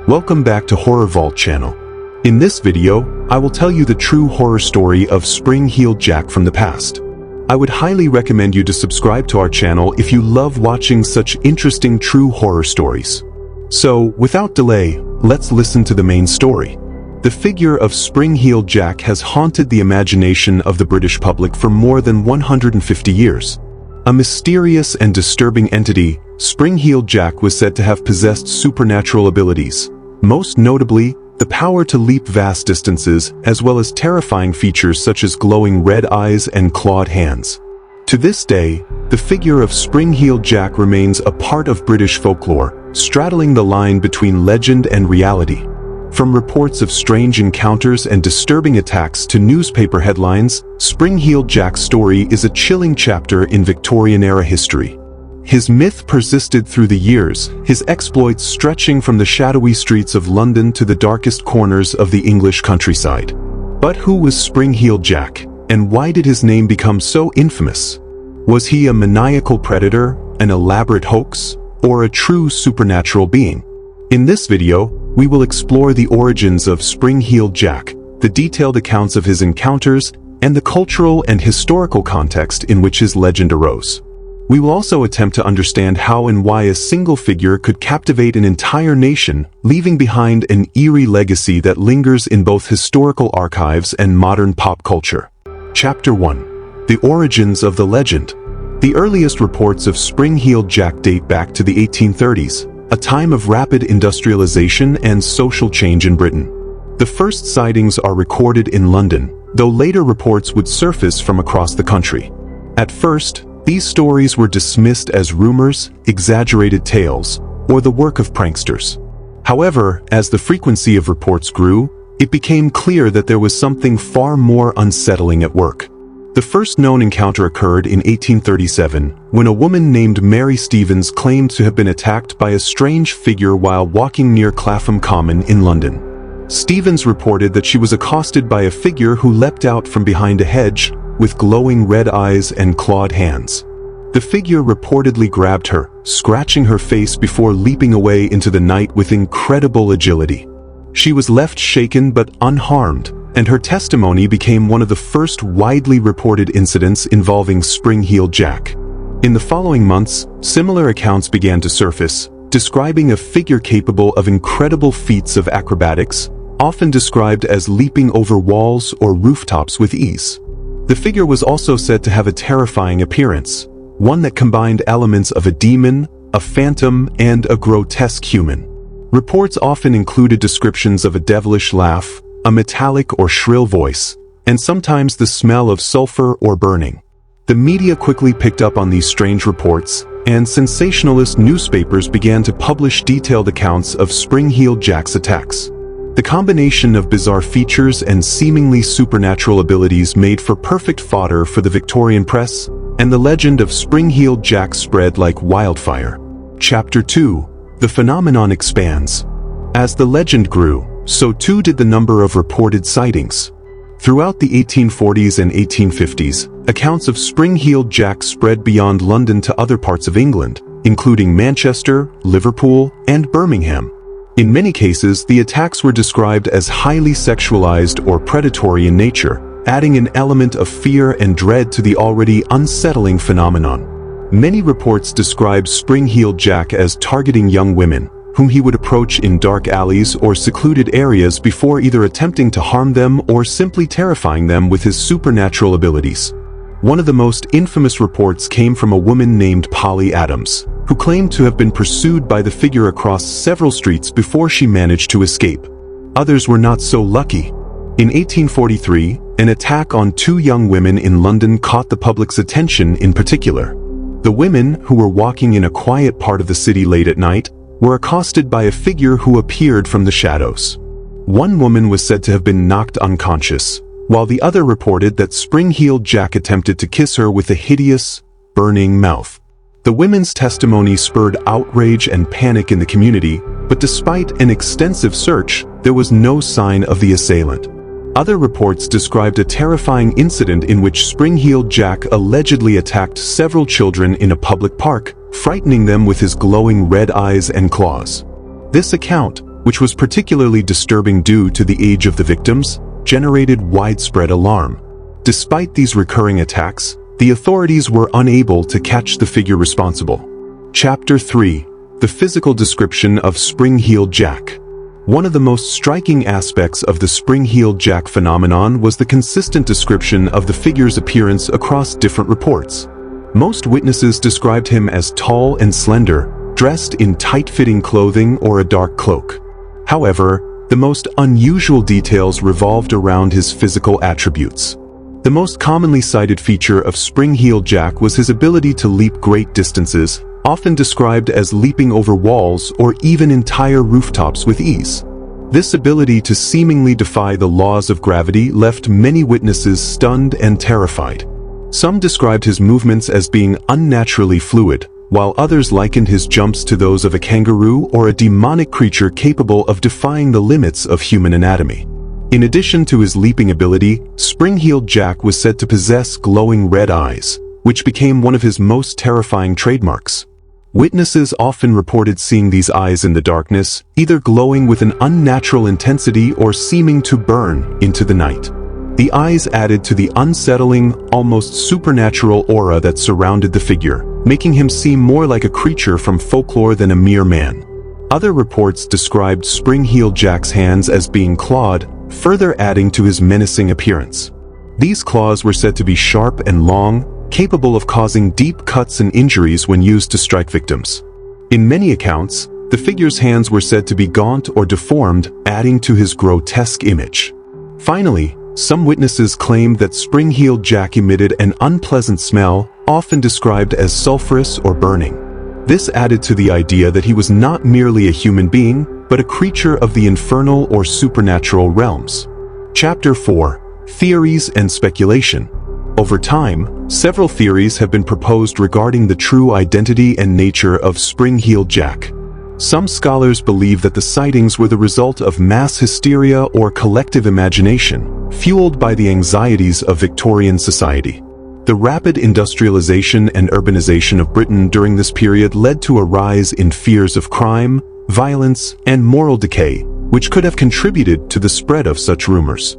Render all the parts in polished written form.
Welcome back to Horror Vault channel. In this video, I will tell you the true horror story of Spring-Heeled Jack from the past. I would highly recommend you to subscribe to our channel if you love watching such interesting true horror stories. So, without delay, let's listen to the main story. The figure of Spring-Heeled Jack has haunted the imagination of the British public for more than 150 years. A mysterious and disturbing entity, Spring-Heeled Jack was said to have possessed supernatural abilities, most notably, the power to leap vast distances, as well as terrifying features such as glowing red eyes and clawed hands. To this day, the figure of Spring-Heeled Jack remains a part of British folklore, straddling the line between legend and reality. From reports of strange encounters and disturbing attacks to newspaper headlines, Spring-Heeled Jack's story is a chilling chapter in Victorian-era history. His myth persisted through the years, his exploits stretching from the shadowy streets of London to the darkest corners of the English countryside. But who was Spring-Heeled Jack, and why did his name become so infamous? Was he a maniacal predator, an elaborate hoax, or a true supernatural being? In this video, we will explore the origins of Spring-Heeled Jack, the detailed accounts of his encounters, and the cultural and historical context in which his legend arose. We will also attempt to understand how and why a single figure could captivate an entire nation, leaving behind an eerie legacy that lingers in both historical archives and modern pop culture. Chapter 1. The Origins of the Legend. The earliest reports of Spring-Heeled Jack date back to the 1830s, a time of rapid industrialization and social change in Britain. The first sightings are recorded in London, though later reports would surface from across the country. At first, these stories were dismissed as rumors, exaggerated tales, or the work of pranksters. However, as the frequency of reports grew, it became clear that there was something far more unsettling at work. The first known encounter occurred in 1837, when a woman named Mary Stevens claimed to have been attacked by a strange figure while walking near Clapham Common in London. Stevens reported that she was accosted by a figure who leapt out from behind a hedge, with glowing red eyes and clawed hands. The figure reportedly grabbed her, scratching her face before leaping away into the night with incredible agility. She was left shaken but unharmed, and her testimony became one of the first widely reported incidents involving Spring-Heeled Jack. In the following months, similar accounts began to surface, describing a figure capable of incredible feats of acrobatics, often described as leaping over walls or rooftops with ease. The figure was also said to have a terrifying appearance, one that combined elements of a demon, a phantom, and a grotesque human. Reports often included descriptions of a devilish laugh, a metallic or shrill voice, and sometimes the smell of sulfur or burning. The media quickly picked up on these strange reports, and sensationalist newspapers began to publish detailed accounts of Spring-Heeled Jack's attacks. The combination of bizarre features and seemingly supernatural abilities made for perfect fodder for the Victorian press, and the legend of Spring-Heeled Jack spread like wildfire. Chapter 2. The phenomenon expands. As the legend grew, so too did the number of reported sightings. Throughout the 1840s and 1850s, accounts of Spring-Heeled Jack spread beyond London to other parts of England, including Manchester, Liverpool, and Birmingham. In many cases, the attacks were described as highly sexualized or predatory in nature, adding an element of fear and dread to the already unsettling phenomenon. Many reports describe Spring-Heeled Jack as targeting young women, whom he would approach in dark alleys or secluded areas before either attempting to harm them or simply terrifying them with his supernatural abilities. One of the most infamous reports came from a woman named Polly Adams, who claimed to have been pursued by the figure across several streets before she managed to escape. Others were not so lucky. In 1843, an attack on two young women in London caught the public's attention in particular. The women, who were walking in a quiet part of the city late at night, were accosted by a figure who appeared from the shadows. One woman was said to have been knocked unconscious, while the other reported that Spring-Heeled Jack attempted to kiss her with a hideous, burning mouth. The women's testimony spurred outrage and panic in the community, but despite an extensive search, there was no sign of the assailant. Other reports described a terrifying incident in which Spring-Heeled Jack allegedly attacked several children in a public park, frightening them with his glowing red eyes and claws. This account, which was particularly disturbing due to the age of the victims, generated widespread alarm. Despite these recurring attacks, the authorities were unable to catch the figure responsible. Chapter 3. The physical description of Spring-Heeled Jack. One of the most striking aspects of the Spring-Heeled Jack phenomenon was the consistent description of the figure's appearance across different reports. Most witnesses described him as tall and slender, dressed in tight-fitting clothing or a dark cloak. However, the most unusual details revolved around his physical attributes. The most commonly cited feature of Spring-Heeled Jack was his ability to leap great distances, often described as leaping over walls or even entire rooftops with ease. This ability to seemingly defy the laws of gravity left many witnesses stunned and terrified. Some described his movements as being unnaturally fluid, while others likened his jumps to those of a kangaroo or a demonic creature capable of defying the limits of human anatomy. In addition to his leaping ability, Spring-Heeled Jack was said to possess glowing red eyes, which became one of his most terrifying trademarks. Witnesses often reported seeing these eyes in the darkness, either glowing with an unnatural intensity or seeming to burn into the night. The eyes added to the unsettling, almost supernatural aura that surrounded the figure, making him seem more like a creature from folklore than a mere man. Other reports described Spring-Heeled Jack's hands as being clawed, further adding to his menacing appearance. These claws were said to be sharp and long, capable of causing deep cuts and injuries when used to strike victims. In many accounts, the figure's hands were said to be gaunt or deformed, adding to his grotesque image. Finally, some witnesses claimed that Spring-Heeled Jack emitted an unpleasant smell, often described as sulfurous or burning. This added to the idea that he was not merely a human being, but a creature of the infernal or supernatural realms. Chapter 4. Theories and Speculation. Over time, several theories have been proposed regarding the true identity and nature of Spring-Heeled Jack. Some scholars believe that the sightings were the result of mass hysteria or collective imagination, fueled by the anxieties of Victorian society. The rapid industrialization and urbanization of Britain during this period led to a rise in fears of crime, violence, and moral decay, which could have contributed to the spread of such rumors.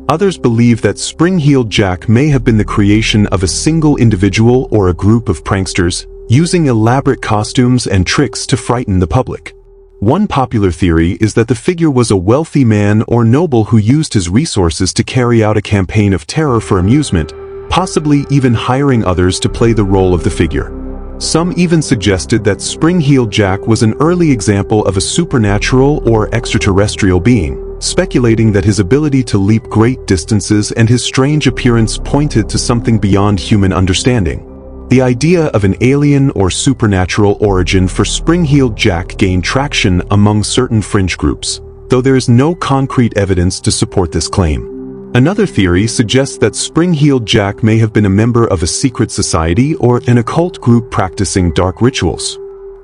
Others believe that Spring-Heeled Jack may have been the creation of a single individual or a group of pranksters, using elaborate costumes and tricks to frighten the public. One popular theory is that the figure was a wealthy man or noble who used his resources to carry out a campaign of terror for amusement, possibly even hiring others to play the role of the figure. Some even suggested that Spring-Heeled Jack was an early example of a supernatural or extraterrestrial being, speculating that his ability to leap great distances and his strange appearance pointed to something beyond human understanding. The idea of an alien or supernatural origin for Spring-Heeled Jack gained traction among certain fringe groups, though there is no concrete evidence to support this claim. Another theory suggests that Spring-Heeled Jack may have been a member of a secret society or an occult group practicing dark rituals.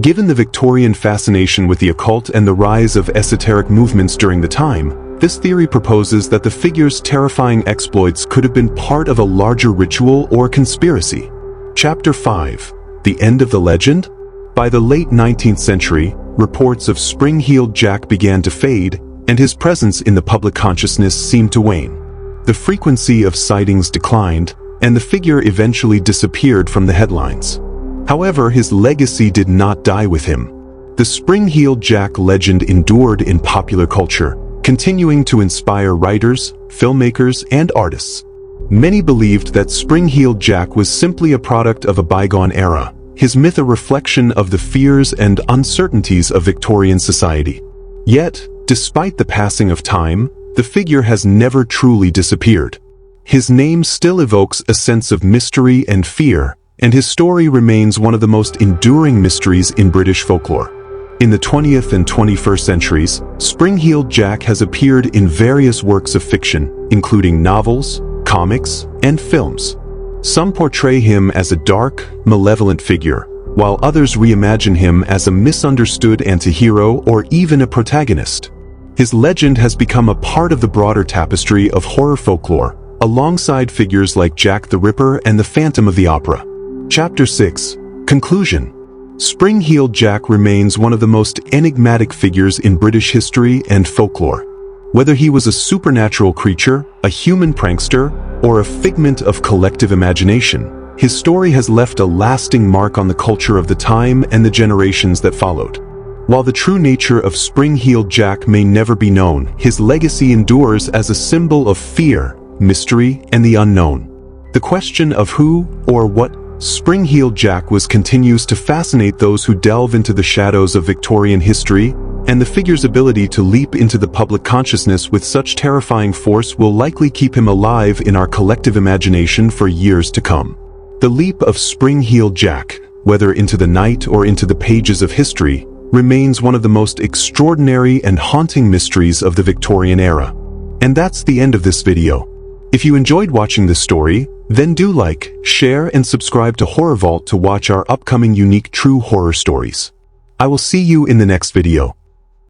Given the Victorian fascination with the occult and the rise of esoteric movements during the time, this theory proposes that the figure's terrifying exploits could have been part of a larger ritual or conspiracy. Chapter 5. The End of the Legend? By the late 19th century, reports of Spring-Heeled Jack began to fade, and his presence in the public consciousness seemed to wane. The frequency of sightings declined, and the figure eventually disappeared from the headlines. However, his legacy did not die with him. The Spring-Heeled Jack legend endured in popular culture, continuing to inspire writers, filmmakers, and artists. Many believed that Spring-Heeled Jack was simply a product of a bygone era, his myth a reflection of the fears and uncertainties of Victorian society. Yet, despite the passing of time, the figure has never truly disappeared. His name still evokes a sense of mystery and fear, and his story remains one of the most enduring mysteries in British folklore. In the 20th and 21st centuries, Spring-Heeled Jack has appeared in various works of fiction, including novels, comics, and films. Some portray him as a dark, malevolent figure, while others reimagine him as a misunderstood anti-hero or even a protagonist. His legend has become a part of the broader tapestry of horror folklore, alongside figures like Jack the Ripper and the Phantom of the Opera. Chapter 6. Conclusion. Spring-Heeled Jack remains one of the most enigmatic figures in British history and folklore. Whether he was a supernatural creature, a human prankster, or a figment of collective imagination, his story has left a lasting mark on the culture of the time and the generations that followed. While the true nature of Spring-Heeled Jack may never be known, his legacy endures as a symbol of fear, mystery, and the unknown. The question of who or what Spring-Heeled Jack was continues to fascinate those who delve into the shadows of Victorian history, and the figure's ability to leap into the public consciousness with such terrifying force will likely keep him alive in our collective imagination for years to come. The leap of Spring-Heeled Jack, whether into the night or into the pages of history, remains one of the most extraordinary and haunting mysteries of the Victorian era. And that's the end of this video. If you enjoyed watching this story, then do like, share, and subscribe to Horror Vault to watch our upcoming unique true horror stories. I will see you in the next video.